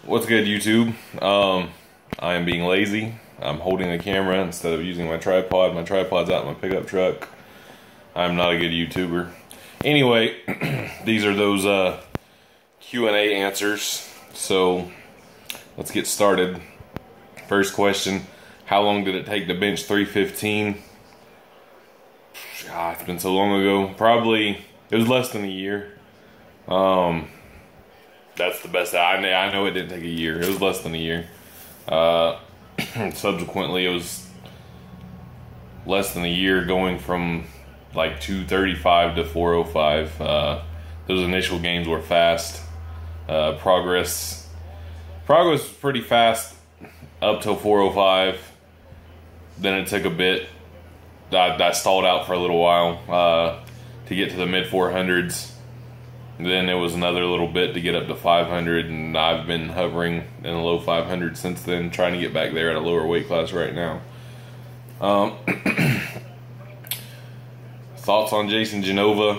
What's good, YouTube? I am being lazy. I'm holding the camera instead of using my tripod. My tripod's out in my pickup truck. I'm not a good YouTuber. Anyway, these are those Q&A answers. So let's get started. First question: how long did it take to bench 315? God, it's been so long ago. Probably it was less than a year. That's the best. I know it didn't take a year. It was less than a year. Subsequently, it was less than a year going from like 235 to 405. Those initial games were fast. Progress was pretty fast up till 405. Then it took a bit. I stalled out for a little while to get to the mid 400s. Then it was another little bit to get up to 500, and I've been hovering in the low 500s since then, trying to get back there at a lower weight class right now. Thoughts on Jason Genova?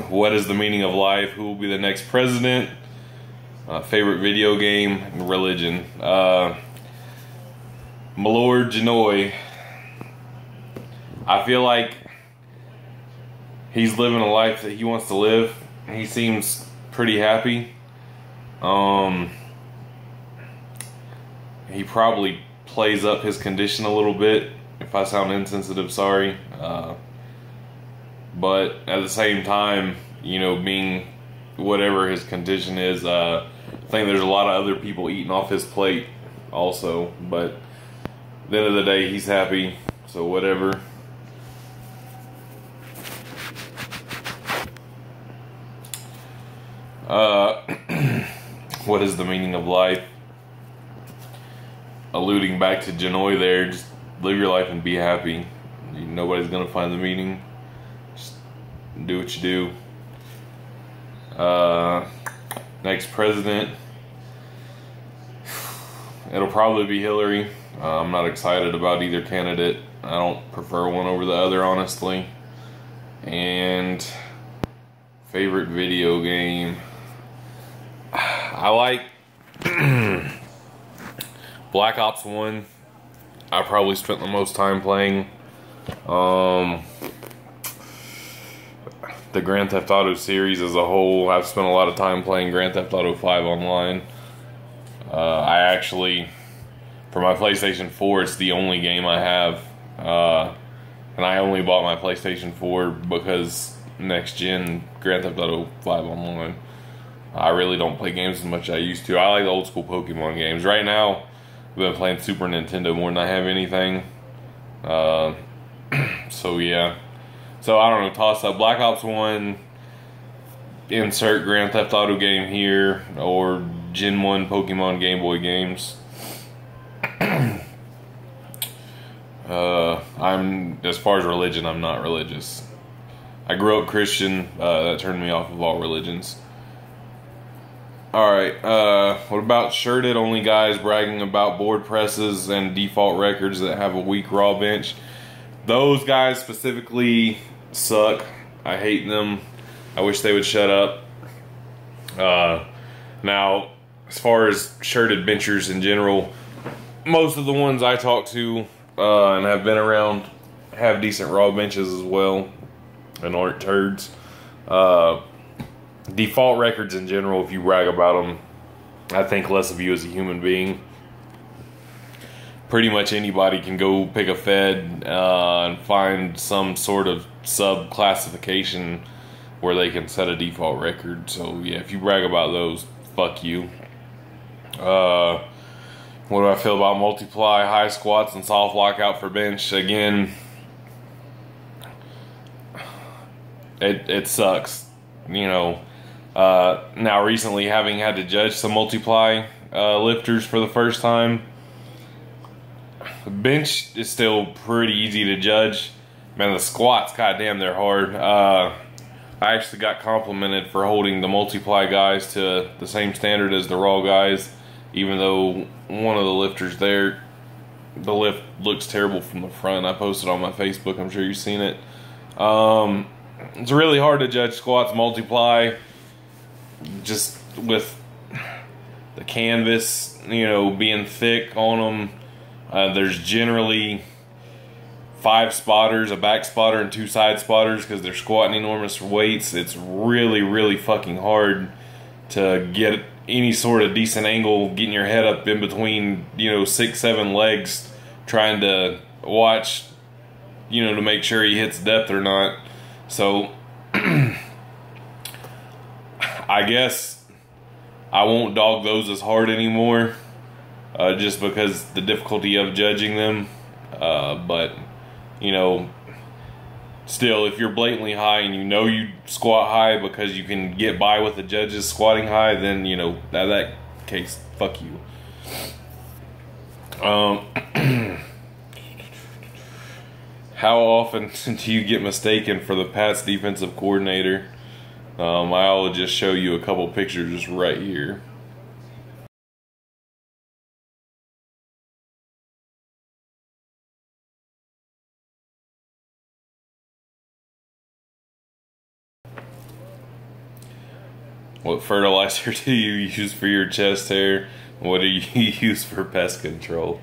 What is the meaning of life? Who will be the next president? Favorite video game? Religion. Malord Genoy. I feel like he's living a life that he wants to live. He seems pretty happy. He probably plays up his condition a little bit. If I sound insensitive, sorry. But at the same time, you know, being whatever his condition is, I think there's a lot of other people eating off his plate also. But at the end of the day, he's happy. So whatever. What is the meaning of life? Alluding back to Genoy there, just live your life and be happy. Nobody's gonna find the meaning. Just do what you do. Next president, it'll probably be Hillary. I'm not excited about either candidate. I don't prefer one over the other, honestly. And favorite video game, I like Black Ops 1. I probably spent the most time playing. The Grand Theft Auto series as a whole, I've spent a lot of time playing Grand Theft Auto 5 online. I actually, for my PlayStation 4, it's the only game I have. And I only bought my PlayStation 4 because next gen Grand Theft Auto 5 online. I really don't play games as much as I used to. I like the old school Pokemon games. Right now, I've been playing Super Nintendo more than I have anything. So yeah. So I don't know, toss up Black Ops 1, insert Grand Theft Auto game here, or Gen 1 Pokemon Game Boy games. As far as religion, I'm not religious. I grew up Christian. That turned me off of all religions. Alright, what about shirted only guys bragging about board presses and default records that have a weak raw bench? Those guys specifically suck. I hate them. I wish they would shut up. Now, as far as shirted benchers in general, most of the ones I talk to and have been around have decent raw benches as well and aren't turds. Default records in general, if you brag about them, I think less of you as a human being. Pretty much anybody can go pick a Fed and find some sort of sub-classification where they can set a default record. So yeah, if you brag about those, fuck you. What do I feel about multiply, high squats, and soft lockout for bench? Again, it sucks, you know. Now recently, having had to judge some multiply lifters for the first time, bench is still pretty easy to judge. Man, the squats, goddamn, they're hard. I actually got complimented for holding the multiply guys to the same standard as the raw guys, even though one of the lifters there, the lift looks terrible from the front. I posted on my Facebook, I'm sure you've seen it. It's really hard to judge squats multiply just with the canvas, you know, being thick on them. There's generally 5 spotters, a back spotter, and 2 side spotters because they're squatting enormous weights. It's really, really fucking hard to get any sort of decent angle, getting your head up in between, you know, 6, 7 legs, trying to watch, you know, to make sure he hits depth or not. So I guess I won't dog those as hard anymore, just because the difficulty of judging them. But you know, still, if you're blatantly high and you know you squat high because you can get by with the judges squatting high, then, you know, that case, fuck you. How often do you get mistaken for the Pats defensive coordinator? I'll just show you a couple pictures right here. What fertilizer do you use for your chest hair? What do you use for pest control?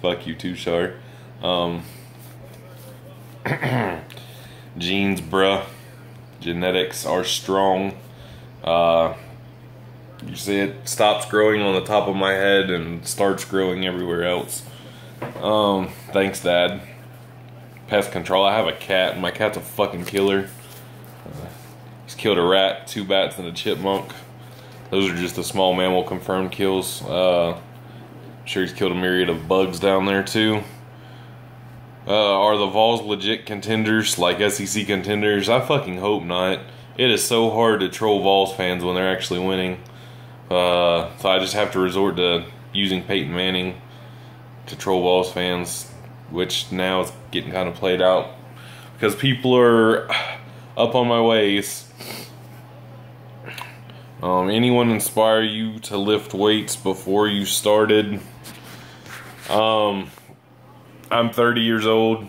Fuck you too, Shar. Genes, bruh. Genetics are strong. You see it stops growing on the top of my head and starts growing everywhere else. Thanks, Dad. Pest control. I have a cat, and my cat's a fucking killer. He's killed a rat, 2 bats, and a chipmunk. Those are just the small mammal confirmed kills. I'm sure he's killed a myriad of bugs down there too. Are the Vols legit contenders, like SEC contenders? I fucking hope not. It is so hard to troll Vols fans when they're actually winning. So I just have to resort to using Peyton Manning to troll Vols fans, which now is getting kind of played out because people are up on my ways. Anyone inspire you to lift weights before you started? I'm 30 years old.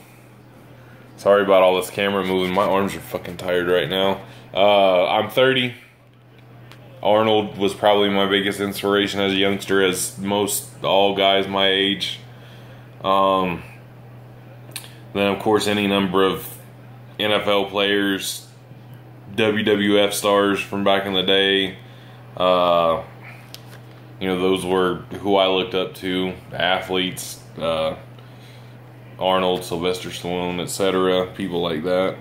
Sorry about all this camera moving. My arms are fucking tired right now. I'm 30. Arnold was probably my biggest inspiration as a youngster, as most all guys my age. Then of course any number of NFL players, WWF stars from back in the day. You know, those were who I looked up to, athletes, Arnold, Sylvester Stallone, etc. People like that.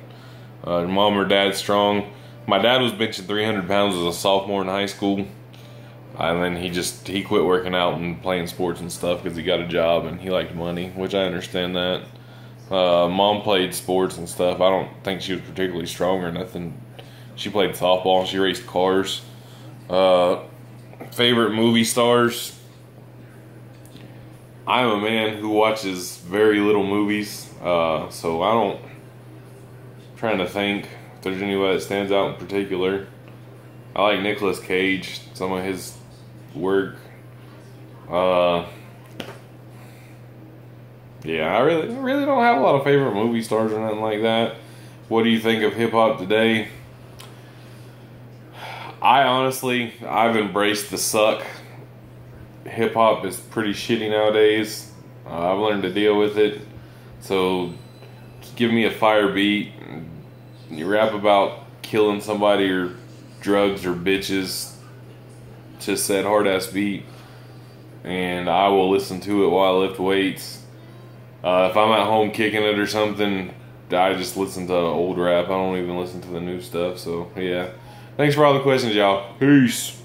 Mom or dad strong. My dad was benching 300 pounds as a sophomore in high school. And then he quit working out and playing sports and stuff because he got a job and he liked money, which I understand that. Mom played sports and stuff. I don't think she was particularly strong or nothing. She played softball and she raced cars. Favorite movie stars? I'm a man who watches very little movies, so I'm trying to think if there's anybody that stands out in particular. I like Nicolas Cage, some of his work. Yeah, I really don't have a lot of favorite movie stars or nothing like that. What do you think of hip hop today? I've embraced the suck. Hip hop is pretty shitty nowadays. I've learned to deal with it. So just give me a fire beat. You rap about killing somebody or drugs or bitches. Just that hard ass beat, and I will listen to it while I lift weights. If I'm at home kicking it or something, I just listen to old rap. I don't even listen to the new stuff. So yeah. Thanks for all the questions, y'all. Peace.